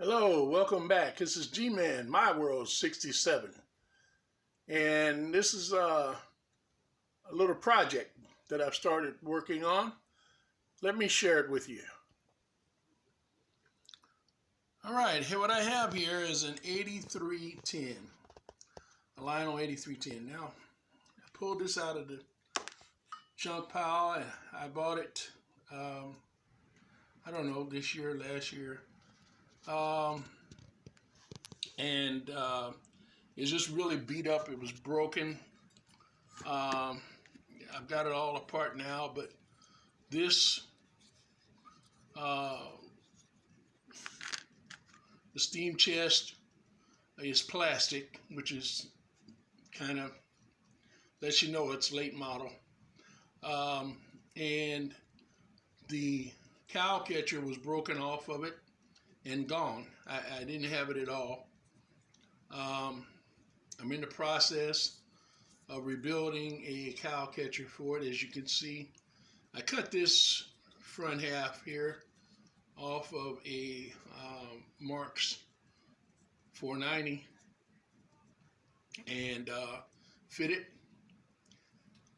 Hello, welcome back. This is GMan, My World 67. And this is a little project that I've started working on. Let me share it with you. All right, here what I have here is an 8310, a Lionel 8310. Now, I pulled this out of the junk pile. I bought it, I don't know, this year, last year. It's just really beat up. It was broken. I've got it all apart now, but this, the steam chest is plastic, which is kind of lets you know it's late model. And the cow catcher was broken off of it and gone. I didn't have it at all. I'm in the process of rebuilding a cow catcher for it. As you can see, I cut this front half here off of a Marks 490 and fit it,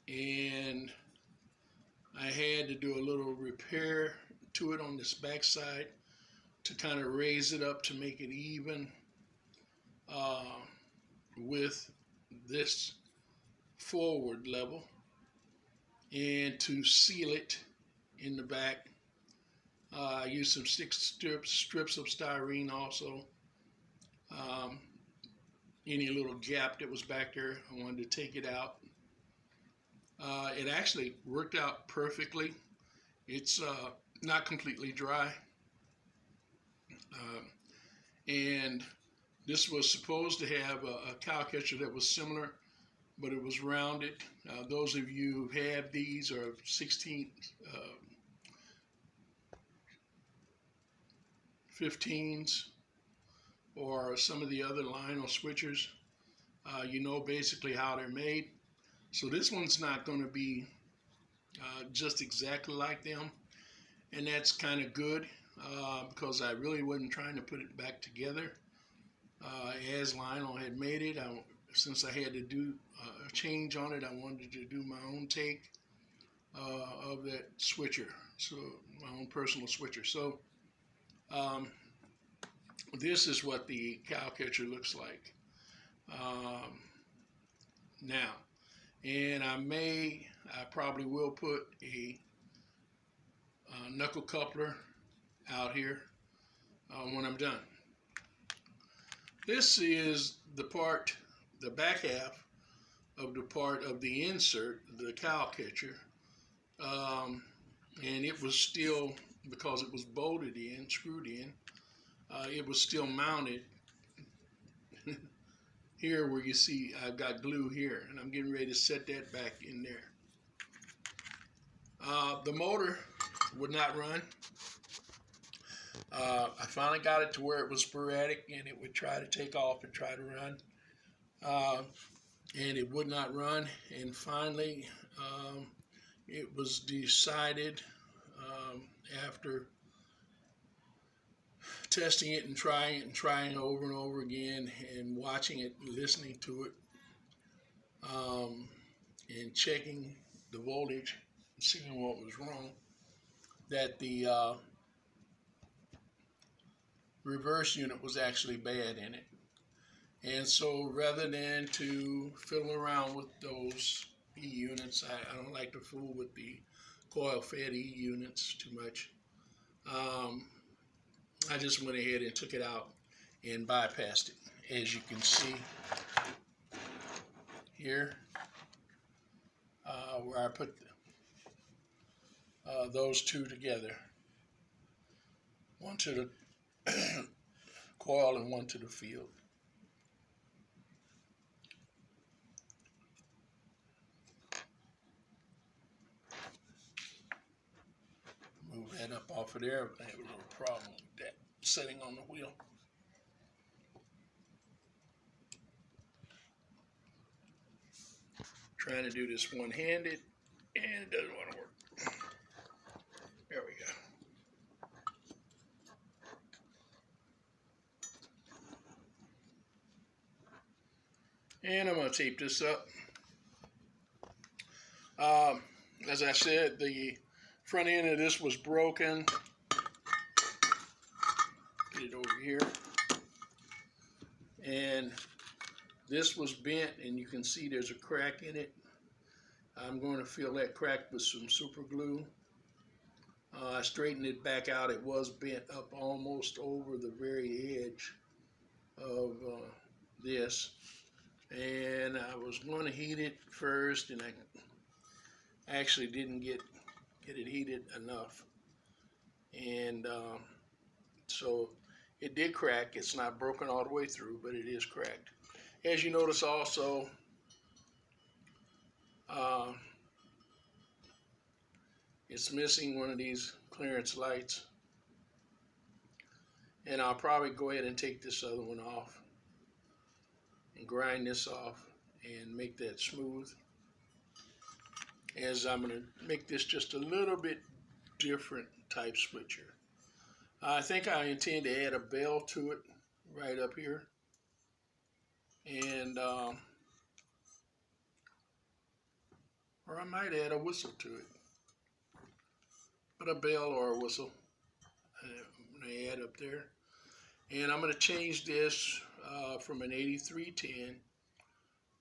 and I had to do a little repair to it on this back side to kind of raise it up to make it even with this forward level, and to seal it in the back. I used some strips of styrene also. Any little gap that was back there, I wanted to take it out. It actually worked out perfectly. It's not completely dry. And this was supposed to have a cow catcher that was similar, but it was rounded. Those of you who have these or 15s or some of the other Lionel switchers, you know basically how they're made. So this one's not going to be just exactly like them, and that's kind of good because I really wasn't trying to put it back together as Lionel had made it. Since I had to do a change on it, I wanted to do my own take of that switcher, so my own personal switcher. So this is what the cow catcher looks like now, and I probably will put a knuckle coupler out here when I'm done. This is the back half of the part of the insert, the cow catcher, and it was still, because it was bolted in, screwed in, it was still mounted here where you see I've got glue here, and I'm getting ready to set that back in there. The motor would not run. I finally got it to where it was sporadic and it would try to take off and try to run, and it would not run. And finally it was decided after testing it and trying over and over again and watching it, listening to it, and checking the voltage, seeing what was wrong, that the reverse unit was actually bad in it. And so rather than to fiddle around with those E units, I don't like to fool with the coil fed E units too much. I just went ahead and took it out and bypassed it. As you can see here, where I put those two together, one to the coil and one to the field. Move that up off of there. I have a little problem with that setting on the wheel. Trying to do this one-handed, and it doesn't want to work. There we go. And I'm going to tape this up. As I said, the front end of this was broken. Get it over here. And this was bent, and you can see there's a crack in it. I'm going to fill that crack with some super glue. I straightened it back out. It was bent up almost over the very edge of this. And I was going to heat it first, and I actually didn't get it heated enough. And so it did crack. It's not broken all the way through, but it is cracked. As you notice also, it's missing one of these clearance lights. And I'll probably go ahead and take this other one off and grind this off and make that smooth, as I'm going to make this just a little bit different type switcher. I think I intend to add a bell to it right up here, and or I might add a whistle to it, but a bell or a whistle I'm going to add up there. And I'm going to change this from an 8310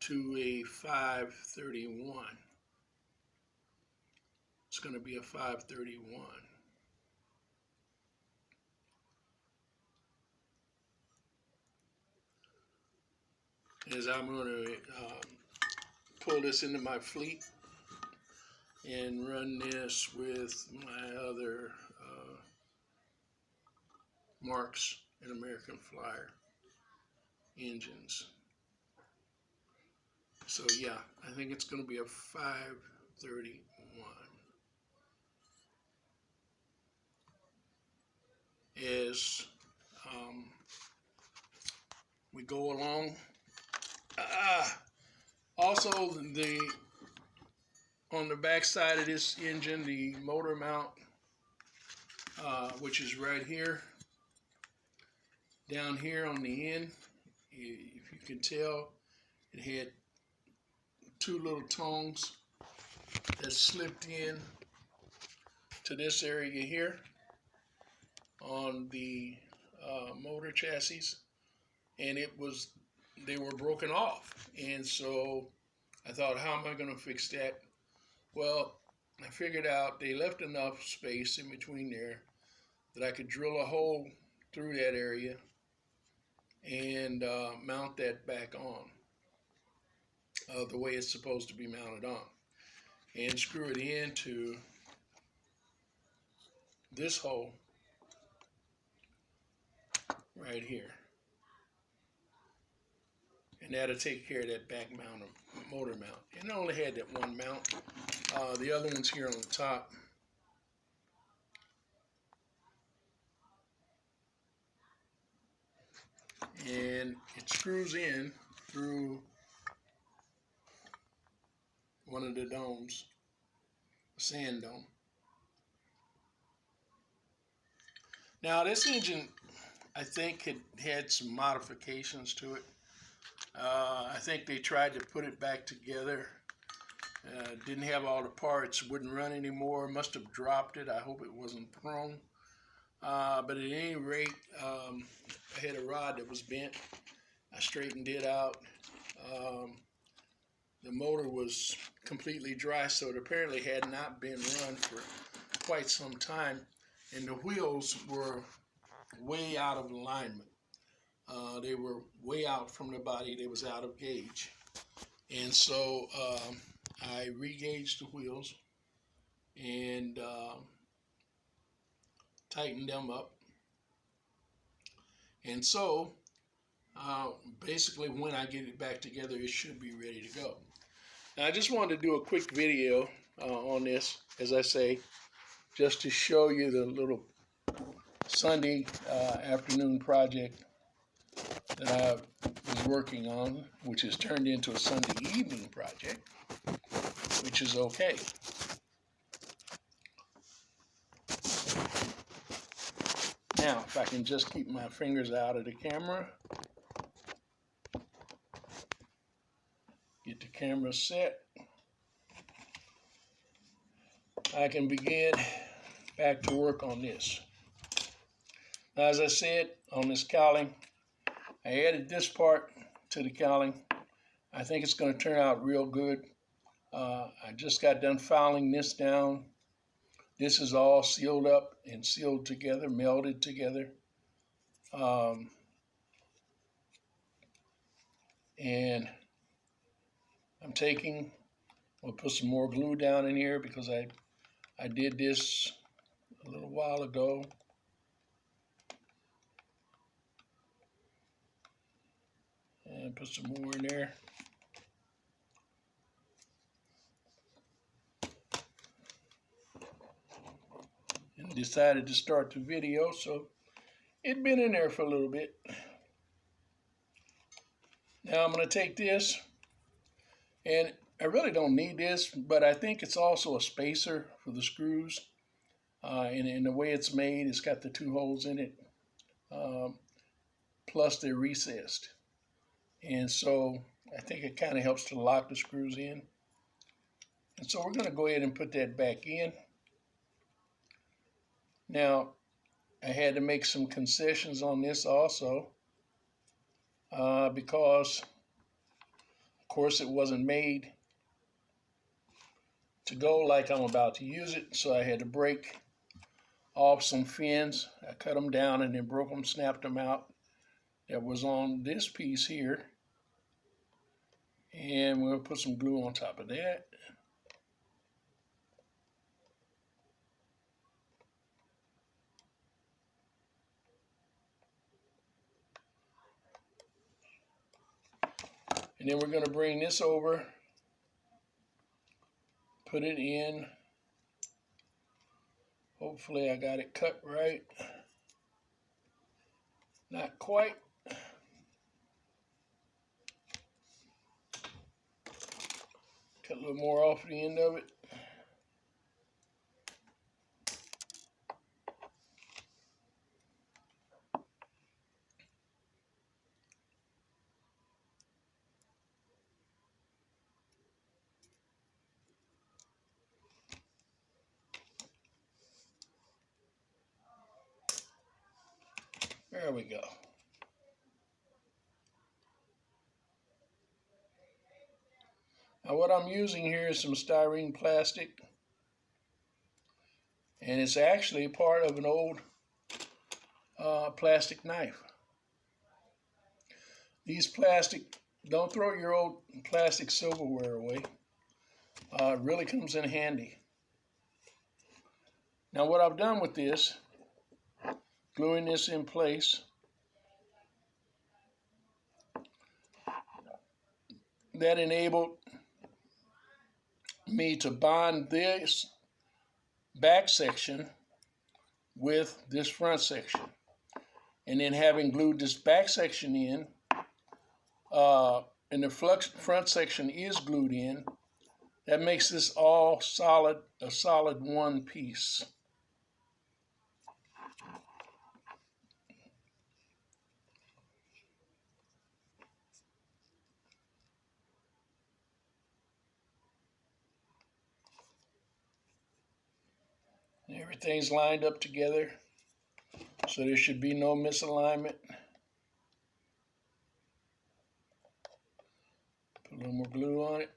to a 531. It's going to be a 531. As I'm going to pull this into my fleet and run this with my other Marks and American Flyer engines. So yeah, I think it's going to be a 531. As we go along, also on the back side of this engine, the motor mount, which is right here, down here on the end, if you can tell, it had two little tongues that slipped in to this area here on the motor chassis, and they were broken off. And so I thought, how am I going to fix that? Well, I figured out they left enough space in between there that I could drill a hole through that area and mount that back on the way it's supposed to be mounted on, and screw it into this hole right here. And that'll take care of that back mount, motor mount. And I only had that one mount. The other one's here on the top. And it screws in through one of the domes, a sand dome. Now this engine, I think, had some modifications to it. I think they tried to put it back together. Didn't have all the parts, wouldn't run anymore, must have dropped it. I hope it wasn't prone. But at any rate, I had a rod that was bent. I straightened it out. The motor was completely dry, so it apparently had not been run for quite some time. And the wheels were way out of alignment. They were way out from the body. They was out of gauge. And so I re-gauged the wheels and tightened them up. And so basically when I get it back together, it should be ready to go. Now, I just wanted to do a quick video on this, as I say, just to show you the little Sunday afternoon project that I was working on, which has turned into a Sunday evening project, which is okay. Now, if I can just keep my fingers out of the camera. Get the camera set. I can begin back to work on this. Now, as I said, on this cowling, I added this part to the cowling. I think it's going to turn out real good. I just got done filing this down. This is all sealed up and sealed together, melded together. And I'm we'll put some more glue down in here because I did this a little while ago. And put some more in there. And decided to start the video, so it'd been in there for a little bit. Now I'm going to take this, and I really don't need this, but I think it's also a spacer for the screws. And the way it's made, it's got the 2 holes in it, plus they're recessed. And so I think it kind of helps to lock the screws in. And so we're going to go ahead and put that back in. Now, I had to make some concessions on this also because, of course, it wasn't made to go like I'm about to use it. So I had to break off some fins. I cut them down and then broke them, snapped them out. That was on this piece here. And we'll put some glue on top of that. And then we're going to bring this over, put it in. Hopefully I got it cut right. Not quite. Cut a little more off the end of it. There we go. Now what I'm using here is some styrene plastic, and it's actually part of an old plastic knife. These don't throw your old plastic silverware away. It really comes in handy. Now what I've done with this, gluing this in place, that enabled me to bond this back section with this front section. And then having glued this back section in, and the front section is glued in, that makes this all a solid one piece. Everything's lined up together, so there should be no misalignment. Put a little more glue on it.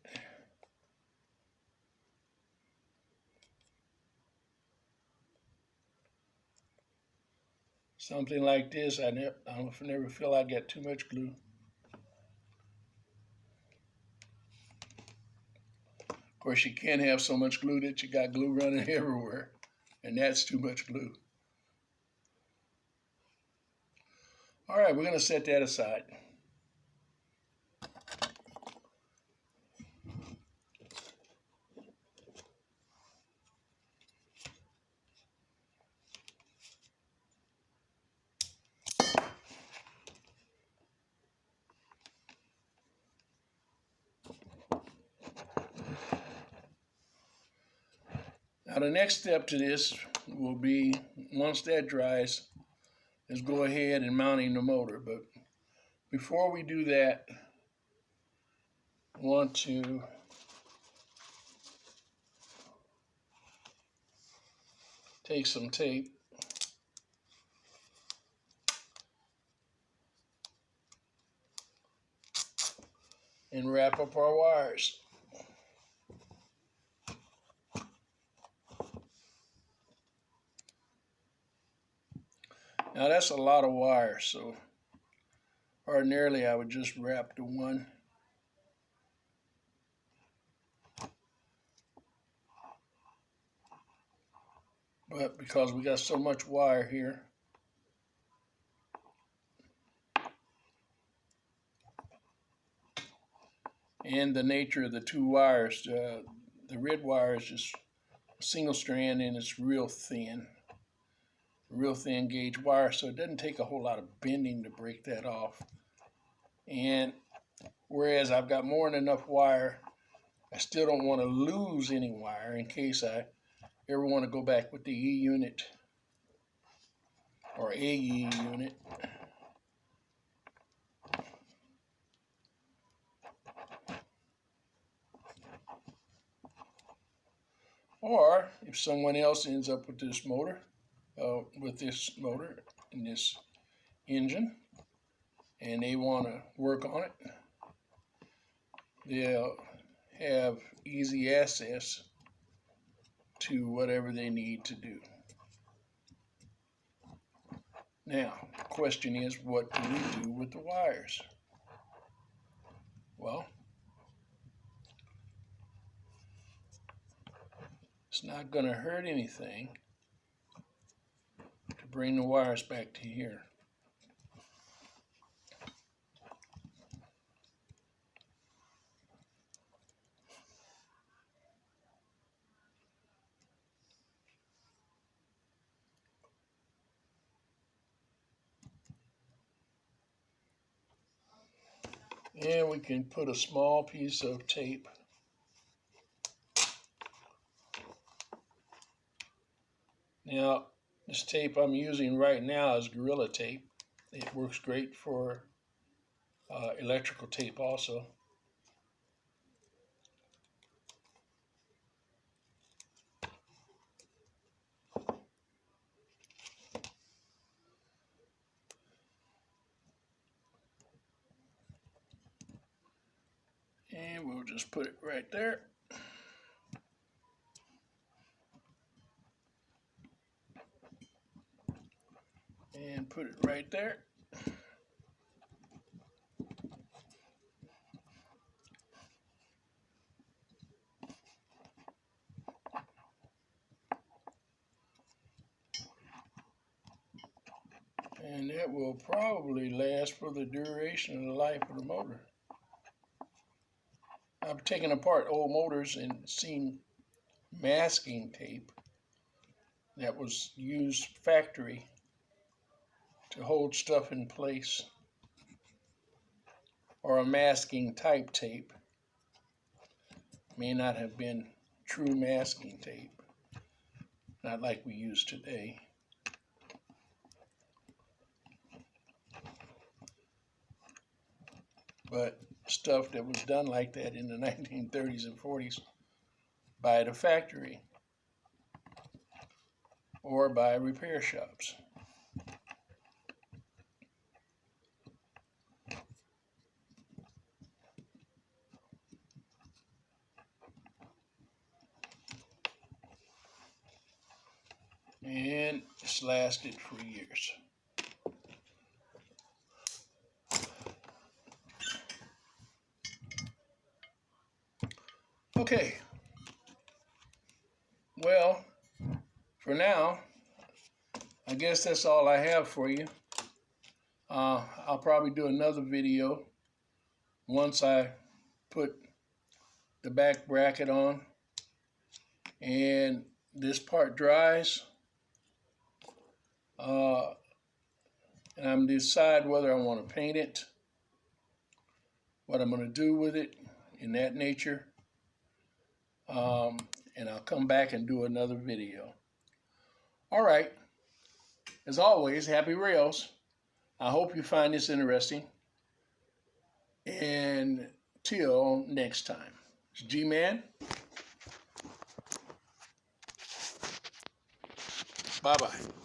Something like this, I never feel I get too much glue. Of course, you can't have so much glue that you got glue running everywhere, and that's too much glue. All right, we're going to set that aside. Now the next step to this will be, once that dries, is go ahead and mounting the motor. But before we do that, want to take some tape and wrap up our wires. Now that's a lot of wires, so ordinarily I would just wrap the one. But because we got so much wire here, and the nature of the two wires, the red wire is just a single strand and it's real thin gauge wire, so it doesn't take a whole lot of bending to break that off. And whereas I've got more than enough wire, I still don't want to lose any wire in case I ever want to go back with the E unit or AE unit. Or if someone else ends up with this motor, in this engine, and they want to work on it, they'll have easy access to whatever they need to do. Now, the question is, what do we do with the wires? Well, it's not going to hurt anything to bring the wires back to here. And we can put a small piece of tape Now, this tape I'm using right now is Gorilla tape. It works great for electrical tape also. And we'll just put it right there. And put it right there. And that will probably last for the duration of the life of the motor. I've taken apart old motors and seen masking tape that was used factory to hold stuff in place, or a masking type tape. May not have been true masking tape, not like we use today. But stuff that was done like that in the 1930s and 40s by the factory or by repair shops. And it's lasted for years. Okay, well, for now, I guess that's all I have for you. I'll probably do another video once I put the back bracket on and this part dries. And I'm to decide whether I want to paint it, what I'm going to do with it in that nature. And I'll come back and do another video. All right. As always, happy rails. I hope you find this interesting. And Till next time. It's GMan. Bye-bye.